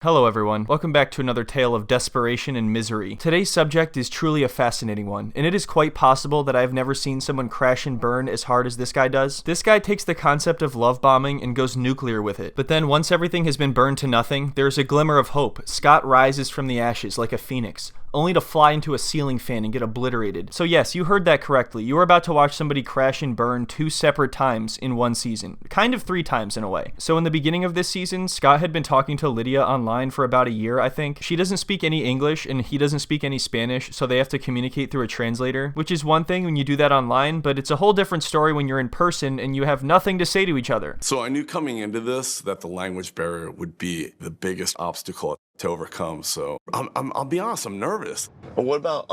Hello everyone, welcome back to another tale of desperation and misery. Today's subject is truly a fascinating one, and it is quite possible that I've never seen someone crash and burn as hard as this guy does. This guy takes the concept of love bombing and goes nuclear with it. But then once everything has been burned to nothing, there's a glimmer of hope. Scott rises from the ashes like a phoenix, only to fly into a ceiling fan and get obliterated. So yes, you heard that correctly. You are about to watch somebody crash and burn 2 separate times in one season. Kind of 3 times in a way. So in the beginning of this season, Scott had been talking to Lydia online for about a year, I think. She doesn't speak any English and he doesn't speak any Spanish, so they have to communicate through a translator, which is one thing when you do that online, but it's a whole different story when you're in person and you have nothing to say to each other. So I knew coming into this that the language barrier would be the biggest obstacle to overcome. So I'll be honest, I'm nervous. But what about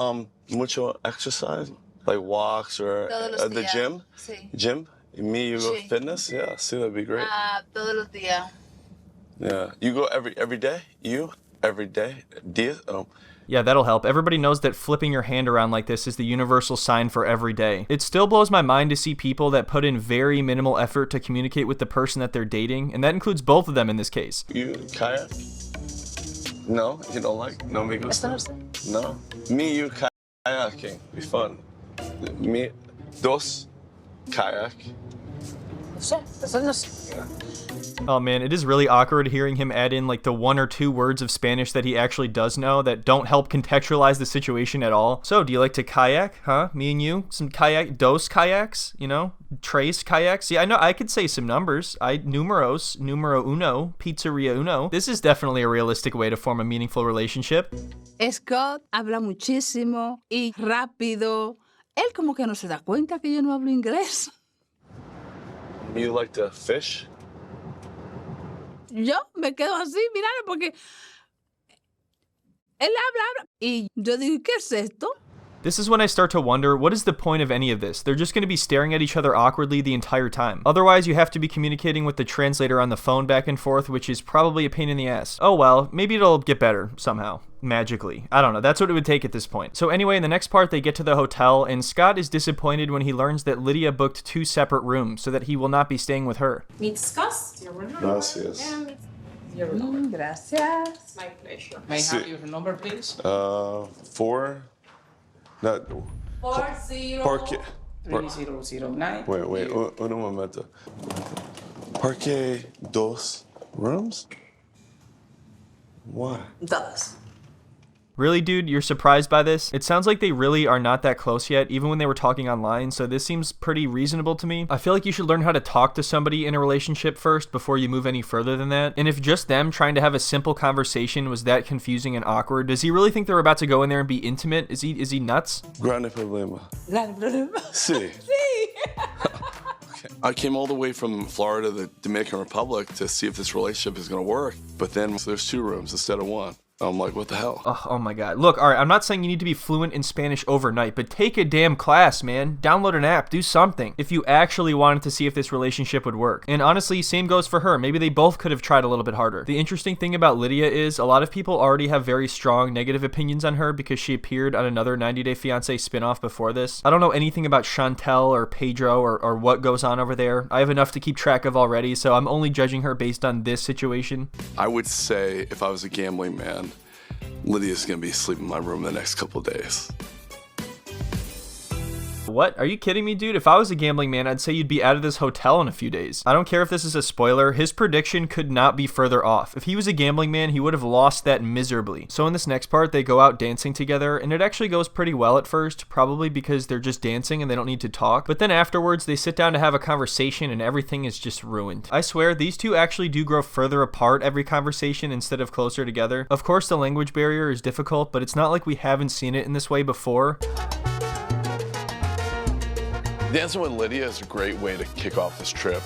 mucho exercise, like walks or the gym? Sí. Gym? Me, you go Sí. fitness? Yeah, see, that'd be great. Todos los días. Yeah, you go every day. You every day. Días? Oh. Yeah, that'll help. Everybody knows that flipping your hand around like this is the universal sign for every day. It still blows my mind to see people that put in very minimal effort to communicate with the person that they're dating, and that includes both of them in this case. You kayak? No, you don't like? No, me gusta. No, me, you kayaking. Be fun. Me, dos, kayak. Oh man, it is really awkward hearing him add in like the 1 or 2 words of Spanish that he actually does know that don't help contextualize the situation at all. So, do you like to kayak, huh? Me and you? Some kayak, dos kayaks, you know? Tres kayaks? Yeah, I know, I could say some numbers. Numero uno, pizzeria uno. This is definitely a realistic way to form a meaningful relationship. Scott habla muchísimo y rápido. Él como que no se da cuenta que yo no hablo inglés. You like to fish? Yo me quedo así, mirando, porque él habla y yo digo, ¿qué es esto? This is when I start to wonder, what is the point of any of this? They're just going to be staring at each other awkwardly the entire time. Otherwise, you have to be communicating with the translator on the phone back and forth, which is probably a pain in the ass. Oh well, maybe it'll get better somehow. Magically. I don't know, that's what it would take at this point. So anyway, in the next part, they get to the hotel, and Scott is disappointed when he learns that Lydia booked 2 separate rooms so that he will not be staying with her. We discussed your room. Gracias. Your room. Gracias. My pleasure. May I have your number, please? 4. Not 40 Parque. 3009. Wait, un momento. Parque dos rooms? Why? Dos. Really, dude, you're surprised by this? It sounds like they really are not that close yet, even when they were talking online, so this seems pretty reasonable to me. I feel like you should learn how to talk to somebody in a relationship first before you move any further than that. And if just them trying to have a simple conversation was that confusing and awkward, does he really think they're about to go in there and be intimate? Is he nuts? Grande problema. Grande problema. Sí. I came all the way from Florida to the Dominican Republic to see if this relationship is going to work. But then there's 2 rooms instead of 1. I'm like, what the hell? Oh my god. Look, alright, I'm not saying you need to be fluent in Spanish overnight, but take a damn class, man. Download an app, do something. If you actually wanted to see if this relationship would work. And honestly, same goes for her. Maybe they both could have tried a little bit harder. The interesting thing about Lydia is a lot of people already have very strong negative opinions on her because she appeared on another 90 Day Fiancé spinoff before this. I don't know anything about Chantel or Pedro or what goes on over there. I have enough to keep track of already, so I'm only judging her based on this situation. I would say if I was a gambling man, Lydia's gonna be asleep in my room the next couple of days. What? Are you kidding me, dude? If I was a gambling man, I'd say you'd be out of this hotel in a few days. I don't care if this is a spoiler. His prediction could not be further off. If he was a gambling man, he would have lost that miserably. So in this next part, they go out dancing together, and it actually goes pretty well at first, probably because they're just dancing and they don't need to talk. But then afterwards, they sit down to have a conversation and everything is just ruined. I swear, these two actually do grow further apart every conversation instead of closer together. Of course, the language barrier is difficult, but it's not like we haven't seen it in this way before. Dancing with Lydia is a great way to kick off this trip.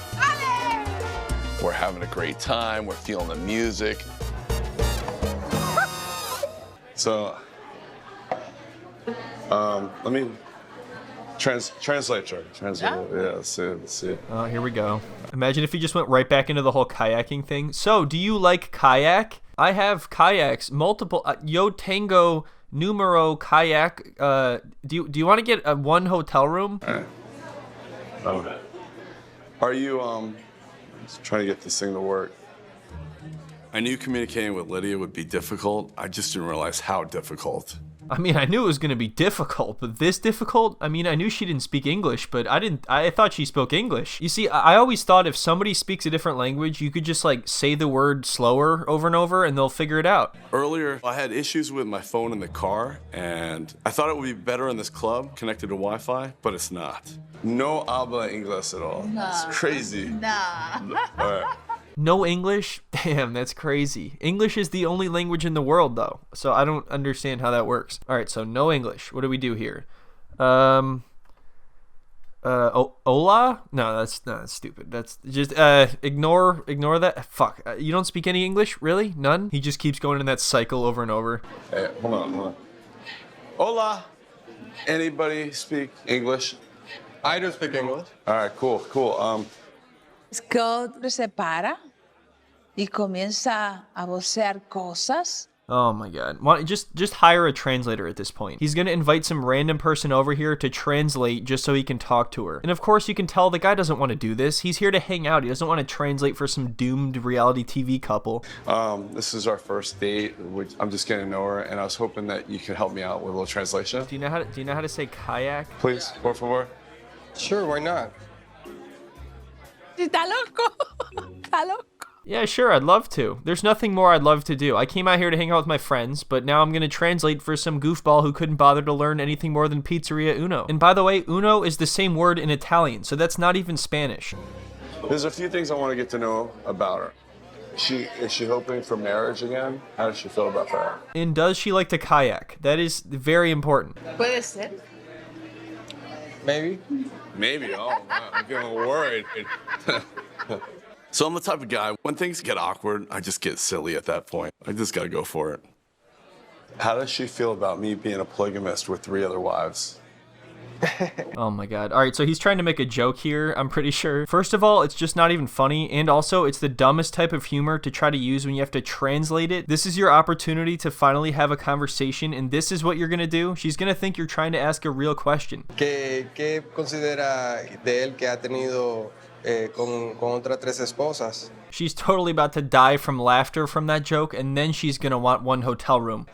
We're having a great time. We're feeling the music. So, let me translate, Charlie. Translate. Yeah, let's see. Oh, here we go. Imagine if he just went right back into the whole kayaking thing. So, do you like kayak? I have kayaks, multiple. Yo Tango Numero kayak. Do you want to get a 1 hotel room? All right. Are you trying to get this thing to work? I knew communicating with Lydia would be difficult. I just didn't realize how difficult. I mean, I knew it was going to be difficult, but this difficult? I mean, I knew she didn't speak English, but I thought she spoke English. You see, I always thought if somebody speaks a different language, you could just like say the word slower over and over and they'll figure it out. Earlier, I had issues with my phone in the car, and I thought it would be better in this club connected to Wi-Fi, but it's not. No habla inglés at all. It's crazy. Nah. All right. No English? Damn, that's crazy. English is the only language in the world, though, so I don't understand how that works. All right, so no English. What do we do here? Hola? No, that's stupid. That's just ignore that. Fuck. You don't speak any English, really? None? He just keeps going in that cycle over and over. Hey, hold on. Hola. Anybody speak English? I don't speak English. All right, cool. Scott se para y comienza a vocear cosas. Oh my god. Just hire a translator at this point. He's gonna invite some random person over here to translate just so he can talk to her. And of course you can tell the guy doesn't want to do this. He's here to hang out. He doesn't want to translate for some doomed reality TV couple. This is our first date, which I'm just getting to know her, and I was hoping that you could help me out with a little translation. Do you know how to say kayak? Please, por favor. Sure, why not? Está loco. Está loco. Yeah, sure, I'd love to. There's nothing more I'd love to do. I came out here to hang out with my friends, but now I'm gonna translate for some goofball who couldn't bother to learn anything more than Pizzeria Uno. And by the way, Uno is the same word in Italian, so that's not even Spanish. There's a few things I want to get to know about her. Is she hoping for marriage again? How does she feel about that? And does she like to kayak? That is very important. Puede ser. Maybe. Maybe. Oh, man, I'm getting worried. So I'm the type of guy, when things get awkward, I just get silly at that point. I just gotta go for it. How does she feel about me being a polygamist with 3 other wives? Oh my god. Alright, so he's trying to make a joke here, I'm pretty sure. First of all, it's just not even funny, and also it's the dumbest type of humor to try to use when you have to translate it. This is your opportunity to finally have a conversation, and this is what you're gonna do. She's gonna think you're trying to ask a real question. ¿Qué considera de él que ha tenido con otras 3 esposas? She's totally about to die from laughter from that joke, and then she's gonna want one hotel room.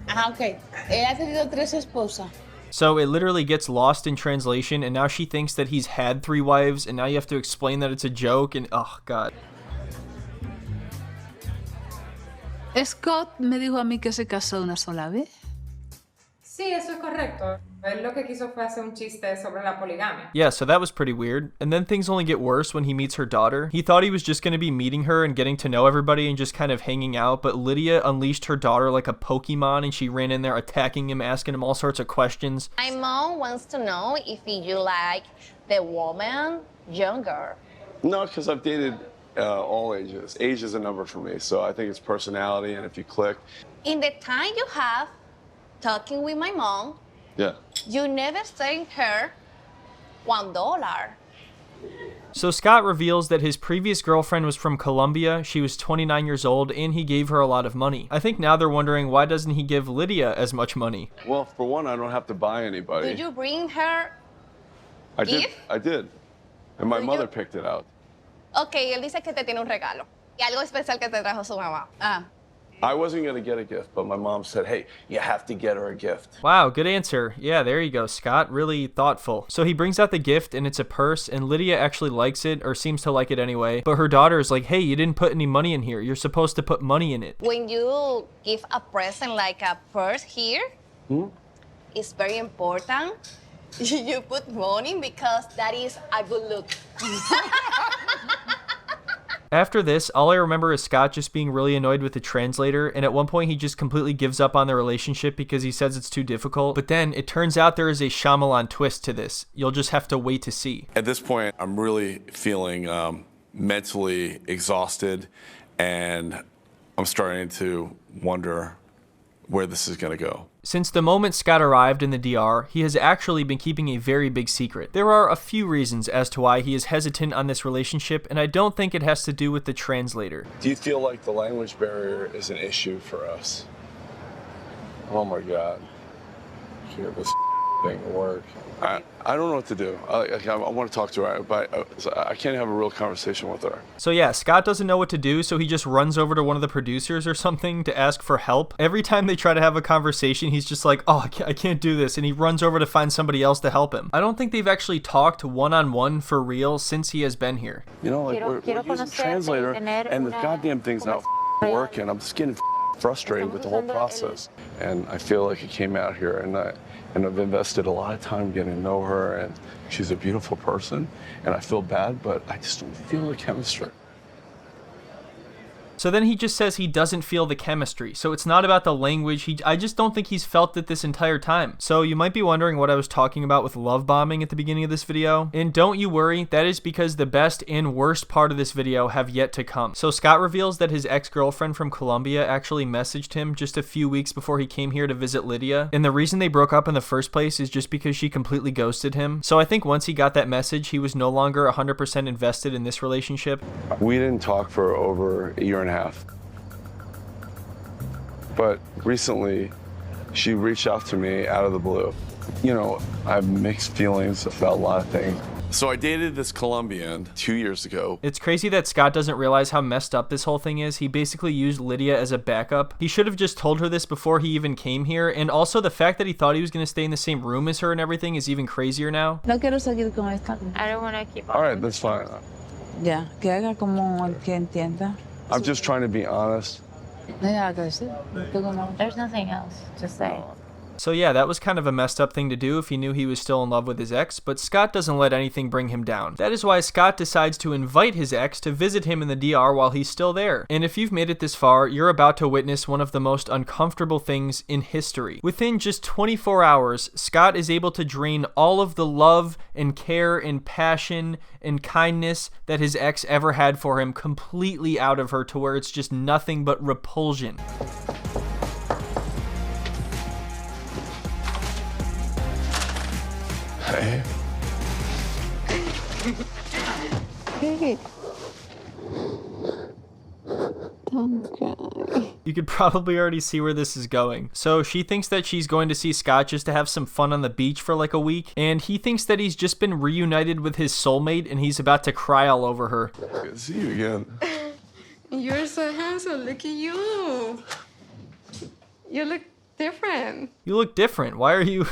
Ah, ok. Él ha tenido 3 esposas. So it literally gets lost in translation, and now she thinks that he's had 3 wives, and now you have to explain that it's a joke, and oh god. Scott me dijo a mí que se casó una sola vez. Sí, eso es correcto. Él lo que quiso fue hacer un chiste sobre la poligamia. Yeah, so that was pretty weird. And then things only get worse when he meets her daughter. He thought he was just going to be meeting her and getting to know everybody and just kind of hanging out, but Lydia unleashed her daughter like a Pokemon, and she ran in there attacking him, asking him all sorts of questions. My mom wants to know if you like the woman younger. No, because I've dated all ages. Age is a number for me, so I think it's personality, and if you click. In the time you have talking with my mom, Yeah. you never sent her $1. So Scott reveals that his previous girlfriend was from Colombia, she was 29 years old, and he gave her a lot of money. I think now they're wondering, why doesn't he give Lydia as much money? Well, for one, I don't have to buy anybody. Did you bring her I did. gift? I did. And my Did mother you? picked it out. Ok, él dice que te tiene un regalo. Y algo especial que te trajo su mamá. Ah, I wasn't going to get a gift, but my mom said, hey, you have to get her a gift. Wow, good answer. Yeah, there you go, Scott. Really thoughtful. So he brings out the gift, and it's a purse, and Lydia actually likes it, or seems to like it anyway. But her daughter is like, hey, you didn't put any money in here. You're supposed to put money in it. When you give a present like a purse here, it's very important. You put money because that is a good look. After this, all I remember is Scott just being really annoyed with the translator, and at one point he just completely gives up on the relationship because he says it's too difficult. But then it turns out there is a Shyamalan twist to this. You'll just have to wait to see. At this point, I'm really feeling mentally exhausted, and I'm starting to wonder where this is going to go. Since the moment Scott arrived in the DR, he has actually been keeping a very big secret. There are a few reasons as to why he is hesitant on this relationship, and I don't think it has to do with the translator. Do you feel like the language barrier is an issue for us? Oh my God. Here, this thing work. I don't know what to do. I want to talk to her, but I can't have a real conversation with her. So yeah, Scott doesn't know what to do, so he just runs over to one of the producers or something to ask for help. Every time they try to have a conversation, he's just like, oh, I can't do this, and he runs over to find somebody else to help him. I don't think they've actually talked one-on-one for real since he has been here. You know, like we're using a translator, and the goddamn thing's not working. I'm just getting frustrated with the whole process. And I feel like I came out here and I've invested a lot of time getting to know her, and she's a beautiful person, and I feel bad, but I just don't feel the chemistry. So then he just says he doesn't feel the chemistry. So it's not about the language. I just don't think he's felt it this entire time. So you might be wondering what I was talking about with love bombing at the beginning of this video. And don't you worry, that is because the best and worst part of this video have yet to come. So Scott reveals that his ex-girlfriend from Colombia actually messaged him just a few weeks before he came here to visit Lydia. And the reason they broke up in the first place is just because she completely ghosted him. So I think once he got that message, he was no longer 100% invested in this relationship. We didn't talk for over a year and a half. But recently, she reached out to me out of the blue. You know, I have mixed feelings about a lot of things. So I dated this Colombian 2 years ago. It's crazy that Scott doesn't realize how messed up this whole thing is. He basically used Lydia as a backup. He should have just told her this before he even came here. And also the fact that he thought he was going to stay in the same room as her and everything is even crazier now. No quiero seguir con esta. I don't want to keep on. All right, that's fine. Ya, que haga como el que entienda. I'm just trying to be honest. No hay nada que decir. There's nothing else to say. So yeah, that was kind of a messed up thing to do if he knew he was still in love with his ex, but Scott doesn't let anything bring him down. That is why Scott decides to invite his ex to visit him in the DR while he's still there. And if you've made it this far, you're about to witness one of the most uncomfortable things in history. Within just 24 hours, Scott is able to drain all of the love and care and passion and kindness that his ex ever had for him completely out of her to where it's just nothing but repulsion. Hey. You could probably already see where this is going. So she thinks that she's going to see Scott just to have some fun on the beach for like a week, and he thinks that he's just been reunited with his soulmate and he's about to cry all over her. Good to see you again. You're so handsome. Look at you. You look different. You look different. Why are you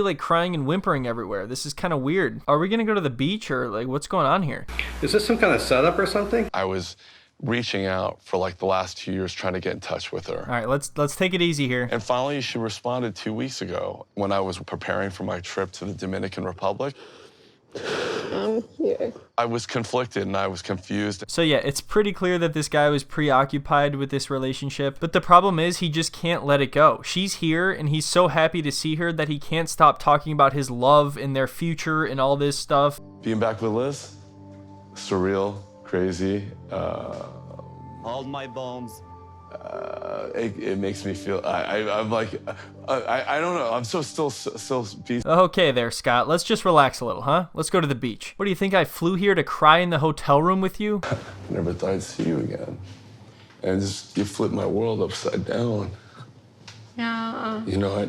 like crying and whimpering everywhere? This is kind of weird. Are we gonna go to the beach or like what's going on here? Is this some kind of setup or something? I was reaching out for like the last 2 years trying to get in touch with her. All right, let's take it easy here. And finally, she responded 2 weeks ago when I was preparing for my trip to the Dominican Republic. I'm here. I was conflicted and I was confused. So yeah, it's pretty clear that this guy was preoccupied with this relationship, but the problem is he just can't let it go. She's here and he's so happy to see her that he can't stop talking about his love and their future and all this stuff. Being back with Liz, surreal, crazy. Hold my bones. It makes me feel, I'm like, I don't know, I'm still peaceful. Okay there, Scott. Let's just relax a little, huh? Let's go to the beach. What do you think, I flew here to cry in the hotel room with you? Never thought I'd see you again. And just, you flipped my world upside down. Yeah. You know,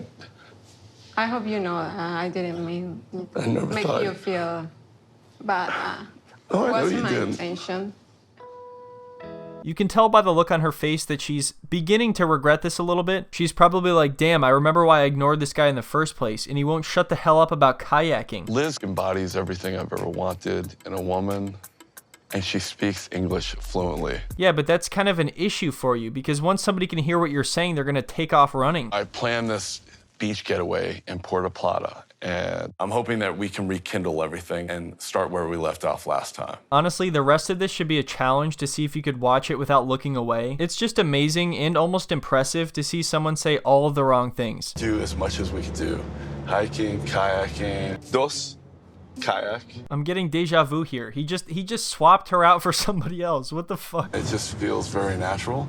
I hope you know I didn't mean I never make thought. you feel bad. Oh, I know Wasn't you my didn't. intention. You can tell by the look on her face that she's beginning to regret this a little bit. She's probably like, damn, I remember why I ignored this guy in the first place, and he won't shut the hell up about kayaking. Liz embodies everything I've ever wanted in a woman, and she speaks English fluently. Yeah, but that's kind of an issue for you, because once somebody can hear what you're saying, they're gonna take off running. I planned this beach getaway in Puerto Plata, and I'm hoping that we can rekindle everything and start where we left off last time. Honestly, the rest of this should be a challenge to see if you could watch it without looking away. It's just amazing and almost impressive to see someone say all of the wrong things. Do as much as we can do. Hiking, kayaking. Dos, kayak. I'm getting deja vu here. He just swapped her out for somebody else. What the fuck? It just feels very natural.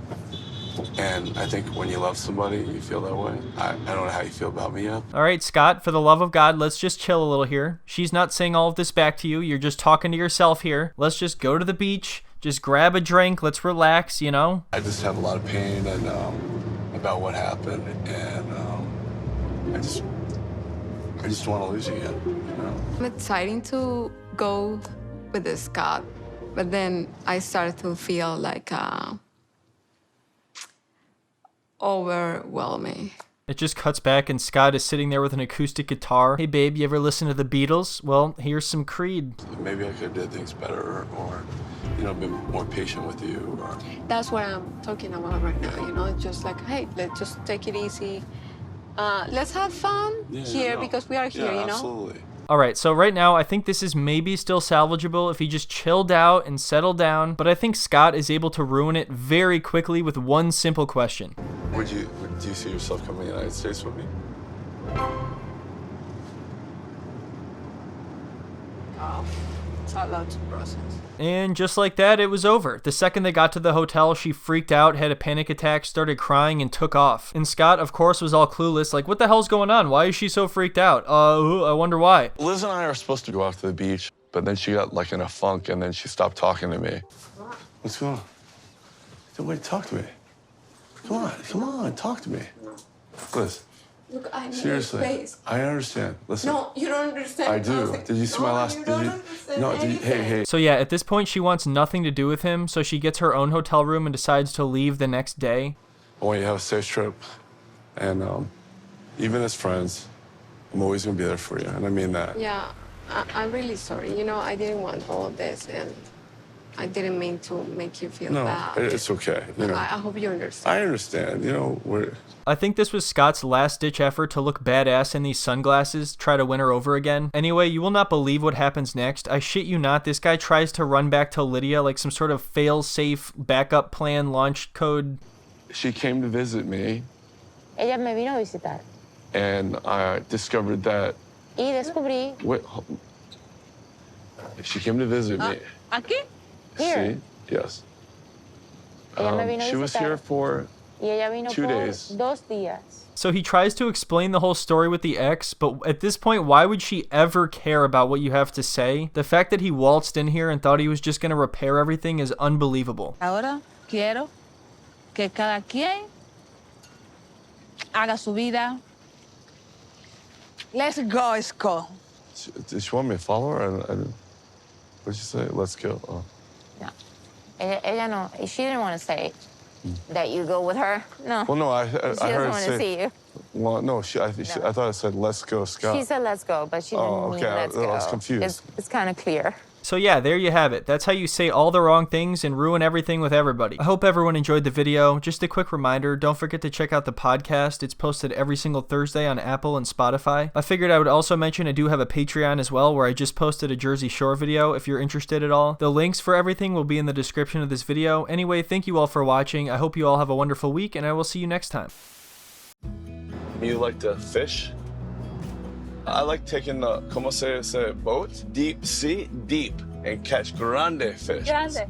And I think when you love somebody, you feel that way. I don't know how you feel about me yet. All right, Scott, for the love of God, let's just chill a little here. She's not saying all of this back to you. You're just talking to yourself here. Let's just go to the beach. Just grab a drink. Let's relax, you know? I just have a lot of pain and about what happened, and I just don't want to lose you again, you know? I'm excited to go with the Scott, but then I started to feel like overwhelming. It just cuts back and Scott is sitting there with an acoustic guitar. Hey babe, you ever listen to the Beatles? Well, here's some Creed. Maybe I could have did things better or, you know, been more patient with you. Or... That's what I'm talking about right now, you know? Just like, hey, let's just take it easy. Let's have fun here because we are here, you know? Absolutely. Alright, so right now I think this is maybe still salvageable if he just chilled out and settled down, but I think Scott is able to ruin it very quickly with one simple question. Do you see yourself coming to the United States with me? It's a lot to process. And just like that, it was over. The second they got to the hotel, she freaked out, had a panic attack, started crying, and took off. And Scott, of course, was all clueless, like, what the hell's going on? Why is she so freaked out? I wonder why. Liz and I are supposed to go out to the beach, but then she got like in a funk and then she stopped talking to me. What's going on? Wait, talk to me. Come on, talk to me. Liz. Look, I need Seriously, space. I understand. Listen. No, you don't understand. I do. Did you see my last? Hey. So yeah, at this point, she wants nothing to do with him, so she gets her own hotel room and decides to leave the next day. I want you to have a safe trip, and even as friends, I'm always gonna be there for you, and I mean that. Yeah, I'm really sorry. You know, I didn't want all of this, and I didn't mean to make you feel bad. No, it's okay. You know. I hope you understand. I understand. You know, I think this was Scott's last-ditch effort to look badass in these sunglasses, try to win her over again. Anyway, you will not believe what happens next. I shit you not, this guy tries to run back to Lydia like some sort of fail-safe backup plan launch code. She came to visit me. Ella me vino a visitar. And I discovered that. Y descubrí. Wait, she came to visit me. Aquí? Here. See? Yes. Ella me vino a she was visitar. here for Y ella vino 2 por days. 2 días. So he tries to explain the whole story with the ex, but at this point, why would she ever care about what you have to say? The fact that he waltzed in here and thought he was just going to repair everything is unbelievable. Ahora quiero que cada quien haga su vida. Let's go, Scott. Did she want me to follow her? What'd you say? Let's go. Oh. No. Ella no. She didn't want to say that you go with her. No. Well, no, I She heard doesn't her want say. to see you. Well, no, I thought it said, let's go, Scott. She said, let's go, but she didn't mean let's go. I was confused. It's kind of clear. So yeah, there you have it. That's how you say all the wrong things and ruin everything with everybody. I hope everyone enjoyed the video. Just a quick reminder, don't forget to check out the podcast. It's posted every single Thursday on Apple and Spotify. I figured I would also mention I do have a Patreon as well, where I just posted a Jersey Shore video if you're interested at all. The links for everything will be in the description of this video. Anyway, thank you all for watching. I hope you all have a wonderful week, and I will see you next time. You like to fish? I like taking the, como se dice, boat, deep sea, deep, and catch grande fish. Grande.